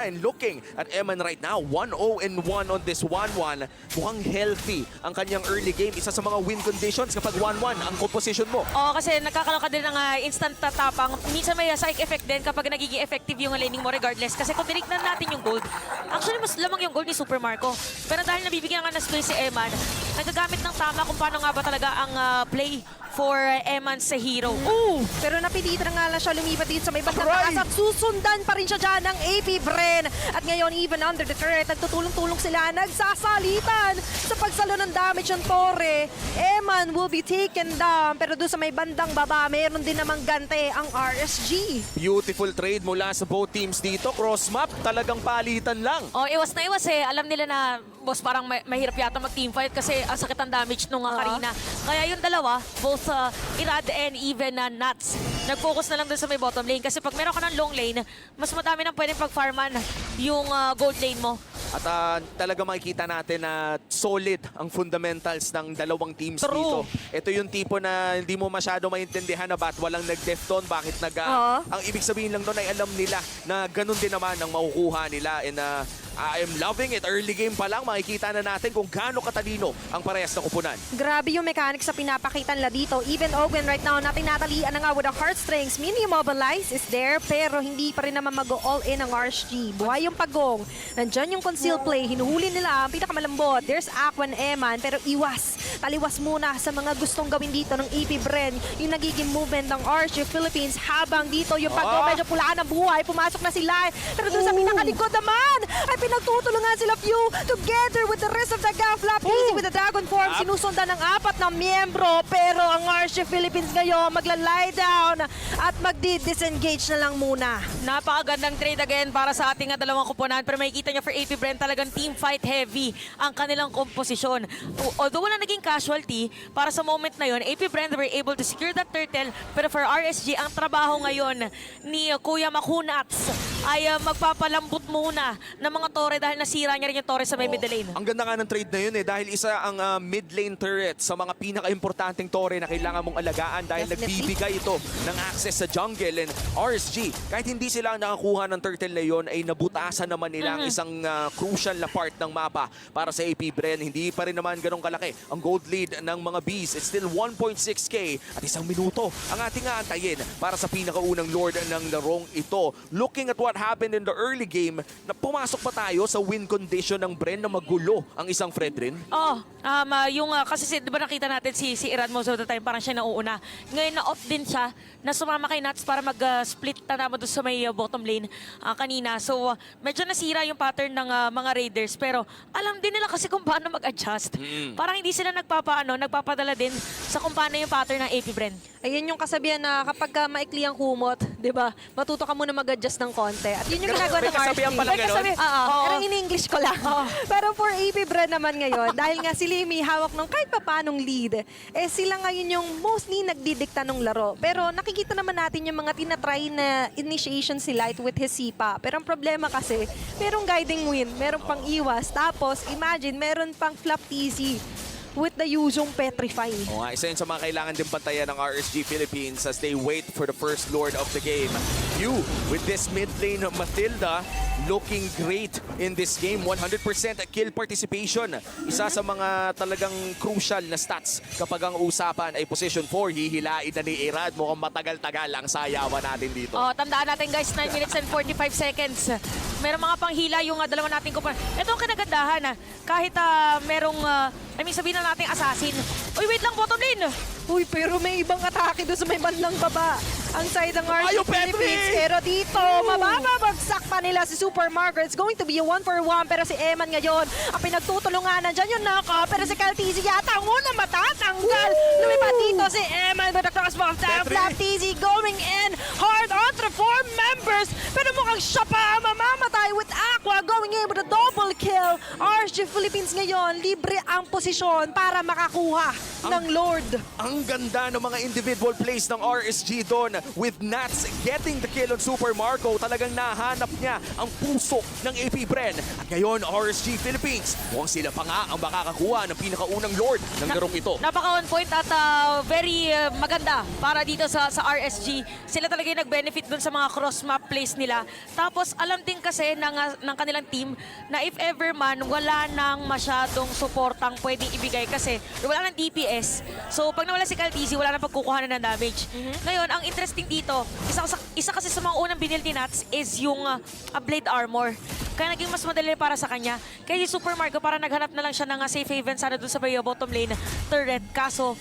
And looking at Eman right now, 1-0-1 on this 1-1. Mukhang healthy ang kanyang early game. Isa sa mga win conditions kapag 1-1 ang composition mo. Oo, kasi nagkakaroon ka din ng instant tatapang. Minsan may psych effect din kapag nagiging effective yung laning mo regardless. Kasi kung tinignan natin yung gold, actually mas lamang yung gold ni Super Marco. Pero dahil nabibigyan nga ng skill si Eman, nagagamit ng tama kung paano nga ba talaga ang play for Eman sa hero. Ooh! Pero napilitan nga lang siya lumipat dito sa may bandang taas at susundan pa rin siya dyan ng AP Bren. At ngayon, even under the turret, nagtutulong-tulong sila, nagsasalitan sa pagsalo ng damage ng Torre. Eman will be taken down, pero doon sa may bandang baba, meron din namang gante ang RSG. Beautiful trade mula sa both teams dito. Cross map, talagang palitan lang. Oh, iwas na iwas eh. Alam nila na, boss, parang mahirap yata mag-teamfight kasi ang sakit ang damage nung Karina. Kaya yung dalawa, both Irad and even Nuts, nag-focus na lang dun sa may bottom lane. Kasi pag meron ka ng long lane, mas madami nang pwedeng pag-farman yung gold lane mo. At talaga makikita natin na solid ang fundamentals ng dalawang teams dito. Ito yung tipo na hindi mo masyado maintindihan na ba't walang nag-defton, bakit ang ibig sabihin lang doon ay alam nila na ganun din naman ang makukuha nila. And I am loving it. Early game pa lang, makikita na natin kung gaano katalino ang parehas na kupunan. Grabe yung mechanics sa pinapakita nila dito. Even Owen right now, natinatalian na nga with the heartstrings. Mini mobilize is there, pero hindi pa rin naman mag-all in ang RSG. Buhay yung pagong. Nandyan yung conceal play. Hinuhuli nila ang pinakamalambot. There's Aqua and Eman, pero iwas. Taliwas muna sa mga gustong gawin dito ng AP Bren. Yung nagiging movement ng RSG Philippines habang dito yung pagong medyo pulaan ng buhay. Pumasok na sila. Pero doon sa pinakalikod naman, ay pinagtutulungan sila Few together with the rest of the gang. Flap easy with the dragon form. Sinusundan ng 4 na miyembro. Pero ang RSG Philippines ngayon magla-lie down at magdi-disengage na lang muna. Napakagandang trade again para sa ating dalawang kuponan. Pero makikita niyo for AP Bren talagang team fight heavy ang kanilang komposisyon. Although wala naging casualty, para sa moment na yon, AP Bren were able to secure that turtle. Pero for RSG, ang trabaho ngayon ni Kuya Makunats ay magpapalambot muna ng mga torre dahil nasira niya rin yung torre sa may middle lane. Ang ganda nga ng trade na yun dahil isa ang mid lane turret sa mga pinaka-importanting torre na kailangan mong alagaan dahil nagbibigay ito ng access sa jungle. And RSG, kahit hindi sila nakakuha ng turtle na yun, ay nabutasan naman nila ang isang crucial na part ng mapa para sa AP Bren. Hindi pa rin naman ganun kalaki ang gold lead ng mga Bees. It's still 1.6k at 1 minuto ang ating aantayin para sa pinakaunang lord ng larong ito. Looking at what happened in the early game, na pumasok pa tayo sa win condition ng Bren na magulo ang isang Fredrin. Kasi di ba nakita natin si Irad most of the time, parang siya nauuna. Ngayon na-off din siya na sumama kay Nuts para mag-split na naman doon sa may bottom lane kanina. So, medyo nasira yung pattern ng mga Raiders. Pero alam din nila kasi kung paano mag-adjust. Parang hindi sila nagpapadala din sa kung paano yung pattern ng AP Bren. Ayun yung kasabihan na kapag maikli ang kumot, di ba, matuto ka muna mag-adjust ng konti. At yun yung ginagawa ng kasabihan pala ganun? Pero in-English ko lang. Pero for AP Bren naman ngayon, dahil nga si Limi hawak ng kahit papanong lead, sila ngayon yung mostly nagdidikta ng laro. Pero nakikita naman natin yung mga tinatry na initiation si Light with his Sipa. Pero ang problema kasi, merong guiding win, merong pang iwas. Tapos, imagine, meron pang flap easy with the Yuzhong Petrify. O nga, isa yun sa mga kailangan din pantayan ng RSG Philippines as they wait for the first lord of the game. You, with this mid lane, Matilda, looking great in this game. 100% kill participation. Isa sa mga talagang crucial na stats kapag ang usapan ay position 4. Hihilain na ni Irad. Mukhang matagal-tagal ang sayawan natin dito. Tandaan natin guys, 9 minutes and 45 seconds. Meron mga panghila yung dalawa nating kuponan. Ito ang kinagandahan. Kahit merong, sabihin na natin assassin. Uy, wait lang, bottom lane! Uy, pero may ibang atake doon sa may bandang baba. Ang side ng RSG Philippines. Pero dito, mababagsak pa nila si Super Marco. It's going to be a 1-for-1. Pero si Eman ngayon, ang pinagtutulungan nandyan yung Naka. Pero si Kaltizi yata ang unang matatanggal. Lumipat dito si Eman with the crossbow down. Kaltizi going in hard onto the 4 members. Pero mukhang siya pa ang mamamatay with Aqua going in with a double kill. RSG Philippines ngayon, libre ang posisyon para makakuha ng Lord. Ang ganda ng mga individual plays ng RSG doon with Nats getting the kill on Super Marco. Talagang nahanap niya ang puso ng AP Bren. At ngayon, RSG Philippines, mukhang sila pa nga ang makakakuha ng pinakaunang Lord ng larong ito. Napaka-on point at very maganda para dito sa RSG. Sila talaga yung nag-benefit dun sa mga cross-map plays nila. Tapos alam din kasi ng kanilang team na if ever man, wala nang masyadong suportang pwedeng ibigay kasi wala nang DPS. So pag nawala si Caltizi, wala nang pagkukuha na ng damage. Ngayon, ang interesting dito, isa kasi sa mga unang binil ni Nats is yung Blade Armor. Kaya naging mas madali para sa kanya. Kaya si Super Marco, para naghanap na lang siya ng safe haven sana dun sa bottom lane turret. Kaso,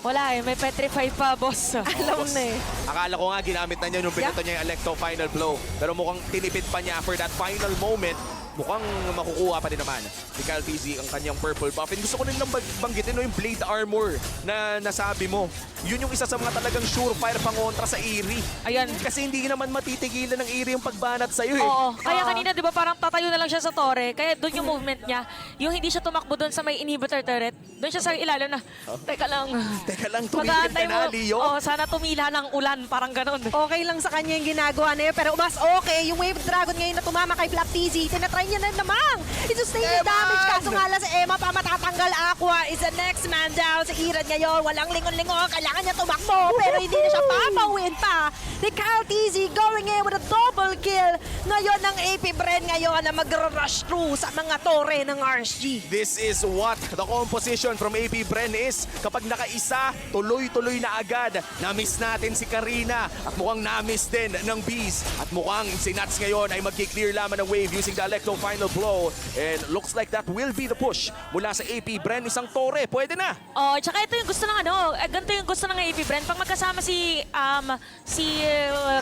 wala may petrify pa, boss. Alam na eh. Akala ko nga ginamit na niya nung binato niya yung Electro Final Blow. Pero mukhang tinipid pa niya for that final moment. Mukhang makukuha pa din naman ni Caltizi ang kanyang purple buff. And gusto ko nilang banggitin yung Blade Armor na nasabi mo. Yun yung isa sa mga talagang surefire pangontra sa Eerie. Ayan. Kasi hindi naman matitigilan ng Eerie yung pagbanat sa'yo eh. Oo. Kaya kanina, di ba, parang tatayo na lang siya sa tore. Kaya doon yung movement niya. Yung hindi siya tumakbo doon sa may inhibitor turret. Doon siya sa ilalim na, teka lang. Teka lang, tumigil ka Mag-aantay na, mo. Leo. Oo, sana tumila ng ulan. Parang ganun. Okay lang sa kanya yung ginagawa na yun, pero mas okay yung Wave Dragon ngayon na tumama kay Flaptizi. Tinatry niya na namang i-sustain yung Eman! damage. Kaso nga lang si Emma pa matatanggal. Aqua is the next man down. Si Irad ngayon, walang lingon-lingon. Kailangan niya tumakbo, pero hindi na siya papawin pa. Ni Caltizi going in with a double kill. Ngayon ang AP Bren ngayon na mag-rush through sa mga tore ng RSG. This is what the composition from AP Bren is. Kapag nakaisa, tuloy-tuloy na agad. Na-miss natin si Karina at mukhang na-miss din ng Bees. At mukhang si Nats ngayon ay magki-clear lamang ng wave using the Electro Final Blow. And looks like that will be the push mula sa AP Bren. Isang tore, pwede na. Oh, tsaka ito yung gusto ng ganito yung gusto ng AP Bren. Pag magkasama si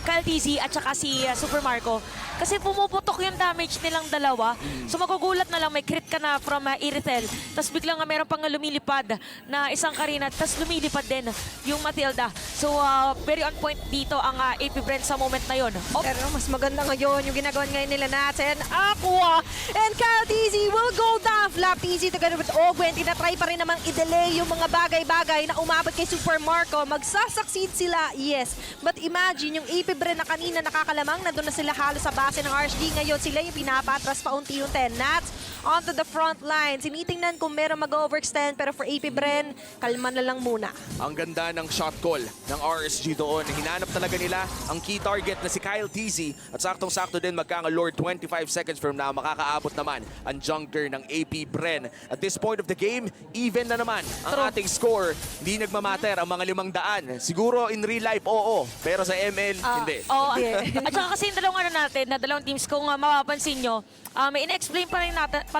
Caltizi at saka si Super Marco, kasi pumuputok yung damage nilang dalawa. So magugulat na lang, may crit ka na from Irithel. Tapos biglang meron pang lumilipad na isang Karina, tapos lumilipad din yung Matilda. So very on point dito ang AP Bren sa moment na yon. Pero mas maganda ngayon yung ginagawa ngayon nila natin. Aqua and Caltizi will go down. Flaptizi together with Ogwen. Tinatry pa rin namang i-delay yung mga bagay-bagay na umabot kay Super Marco. Magsasucceed sila, yes. But imagine yung AP Bren na kanina nakakalamang, nandun na sila halos sa base ng RSG. Ngayon sila yung pinapatras pa unti-unti. Nats onto the front line. Sinitingnan kung meron mag-overextend, pero for AP Bren, kalma na lang muna. Ang ganda ng shot call ng RSG doon. Hinanap talaga nila ang key target na si Kyle Teasy. At saktong-sakto din magkaka-lord 25 seconds from now. Makakaabot naman ang jungler ng AP Bren. At this point of the game, even na naman ang ating score. Hindi nagmamatter ang mga 500. Siguro in real life, oo. Pero sa ML, hindi. Oo. At saka kasi yung dalawang teams, kung mapapansin nyo, may in-explain pa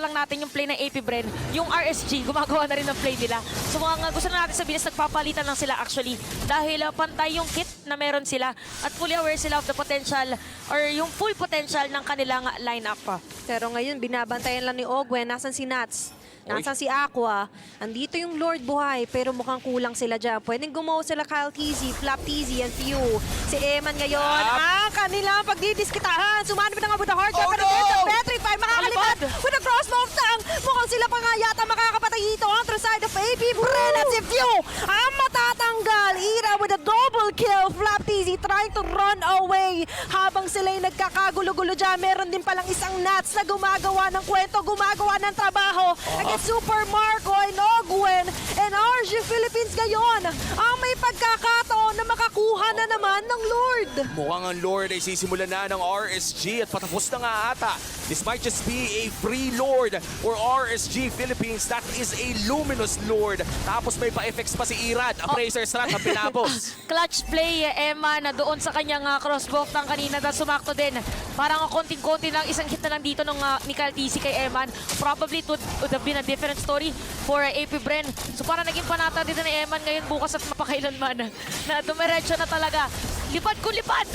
lang natin yung play ng AP Bren. Yung RSG, gumagawa na rin ng play nila. So mga gusto na natin sabihin is nagpapalitan lang sila actually. Dahil pantay yung kit na meron sila at fully aware sila of the potential or yung full potential ng kanilang lineup. Pero ngayon, binabantayan lang ni Ogwen. Nasan si Nats? Nasan si Aqua? Andito yung Lord Buhay, pero mukhang kulang sila dyan. Pwedeng gumawa sila Caltizi, Flaptizi, and Few. Si Eman ngayon, ang kanilang pagdidiskitahan. Sumanib na nga with the hard Oh, pero no! there's a petrify. Makakalipad with a crossbow tang. Mukhang sila pa nga yata makakapatay dito. On the side of AP Bren at si Few. Ang matatanggal. Ira with a double kill. Flaptizi trying to run away. Habang sila'y nagkakagulo-gulo dyan, meron din palang isang Nats na gumagawa ng kwento, gumagawa ng trabaho. Against Super Marco and Ogwen and RSG Philippines ngayon ang may pagkakataon na makakuha na naman ng Lord. Mukhang ang Lord ay sisimulan na ng RSG at patapos na nga ata. This might just be a free Lord for RSG Philippines. That is a luminous Lord. Tapos may pa-effects pa si Irad. Ang Fraser Strat ang pinapos. Clutch play, Emma, na doon sa kanyang crossbow tang kanina na sumakto din. Parang konting-konti lang, isang hit na lang dito ng ni Caltizi kay Eman. Probably it would have been a different story for AP Bren. So parang naging panata dito ni Eman ngayon bukas at mapakailanman na dumiretso na talaga Lipad ko, lipad!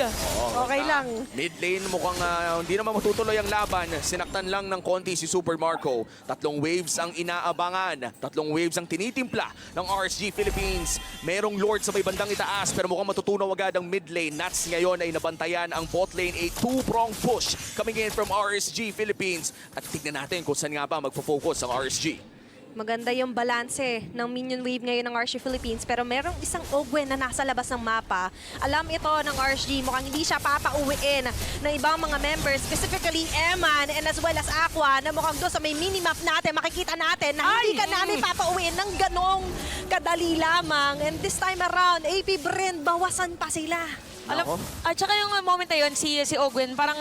Okay lang. Mid lane mukhang hindi naman matutuloy ang laban. Sinaktan lang ng konti si Super Marco. 3 waves ang inaabangan. 3 waves ang tinitimpla ng RSG Philippines. Merong Lord sa may bandang itaas pero mukhang matutunaw agad ang mid lane. Nats ngayon ay nabantayan ang bot lane. A 2-prong push coming in from RSG Philippines. At tignan natin kung saan nga ba magfo-focus ang RSG. Maganda yung balanse ng minion wave ngayon ng RSG Philippines pero merong isang Ogwen na nasa labas ng mapa. Alam ito ng RSG, mukhang hindi siya papauwiin ng ibang mga members, specifically Eman and as well as Aqua na mukhang doon sa may minimap natin, makikita natin na hindi ka namin papauwiin ng ganong kadali lamang. And this time around, AP Bren, bawasan pa sila. Alam, at saka yung moment na yun, si Ogwen, parang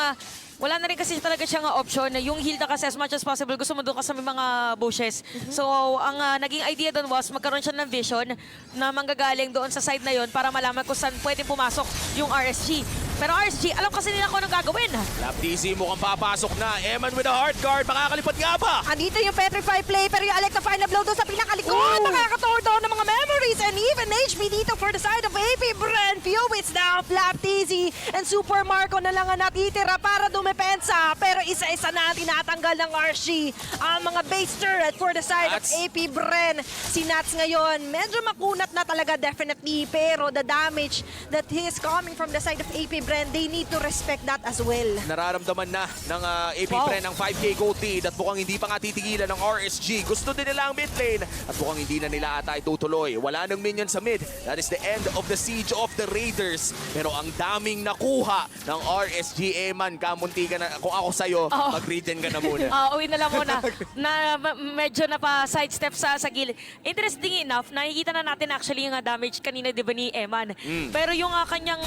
wala na rin kasi talaga siyang option. Yung Hilda kasi as much as possible, gusto mo doon ka sa may mga bushes. So, ang naging idea doon was magkaroon siya ng vision na manggagaling doon sa side na yon para malaman kung saan pwede pumasok yung RSG. Pero RSG, alam kasi nila kung anong gagawin. Lap TZ mukhang papasok na. Eman with a hard guard. Makakalipad nga ba? Andito yung Petrify play pero yung Electa final blow doon sa pinakalikod. Nakakatour down ng mga memories and even HP dito for the side of AP Bren. Few hits down, Flap TZ and Super Marco na lang ang natitira para dumepensa. Pero isa-isa na ang tinatanggal ng RSG. Ang mga base turret for the side of Nats. AP Bren. Si Nats ngayon, medyo makunat na talaga definitely. Pero the damage that he is coming from the side of AP Bren, they need to respect that as well. Nararamdaman na ng AP Wow. Bren ang 5K gold lead at mukhang hindi pa nga titigilan ng RSG. Gusto din nila ang mid lane at mukhang hindi na nila ata itutuloy. Wala nang minion sa mid. That is the end of the siege of the Raiders. Pero ang daming nakuha ng RSG. Eman, kamunti ka na. Kung ako sa'yo, mag-regen ka na muna. Uwi na lang muna. Medyo na pa sidestep sa gilid. Interesting enough, nakikita na natin actually yung damage kanina, di ba, ni Eman. Pero yung kanyang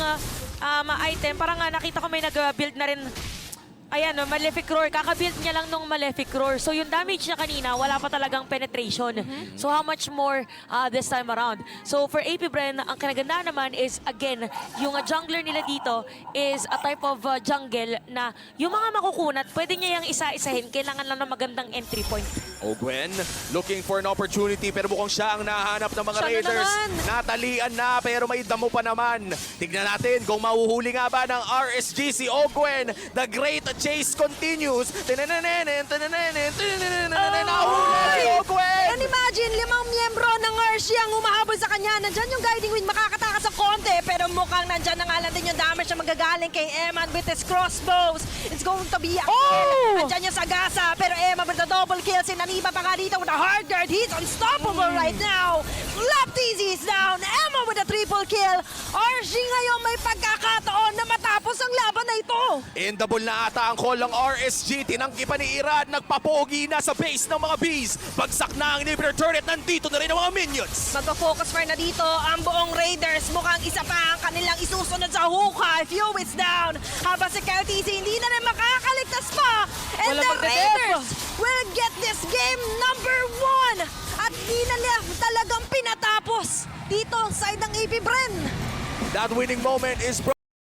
item, parang nakita ko may nag-build na rin. Ayan, Malefic Roar. Kaka-build niya lang nung Malefic Roar. So yung damage niya kanina, wala pa talagang penetration. So how much more this time around? So for AP Bren, ang kinagandaan naman is, again, yung jungler nila dito is a type of jungle na yung mga makukunat, pwede niya yung isa-isahin. Kailangan lang ng magandang entry point. Gwen, looking for an opportunity pero mukhang siya ang nahanap ng mga Siya na Raiders. naman. Natalian na pero may damo pa naman. Tignan natin kung mahuhuli nga ba ng RSG si Ogwen. The great chase continues. Nahuli si Ogwen! And imagine, 5 miyembro ng RSG ang humahabol sa kanya. Nandyan yung Guiding Wind, makakatakas sa konti. Pero mukhang nandyan na nga lang din yung damage na magagaling kay Eman with his crossbows. It's going to be a kill. Nandyan yung Sagasa. Pero Eman with the double kill. Sinaniba pa nga dito with a hard guard. He's unstoppable right now. Lap TZ is down. Eman with a triple kill. RSG ngayon may pagkakataon na matapos ang laban na ito. Endable na ata ang call ng RSG. Tinangki pa ni Irad. Nagpapogi na sa base ng mga bees. Bagsak na ang inhibitor turret. Nandito na rin ang mga minions. Magpa-focus pa na dito ang buong Raiders. Mukhang isa pa ang kanilang isusunod sa hukay. Few hits down. Habang si KLTC hindi na rin makakaligtas pa. And Wala the magdadef. Raiders will get this game number 1. At di na nila talagang pinatapos dito side ng AP Bren. That winning moment is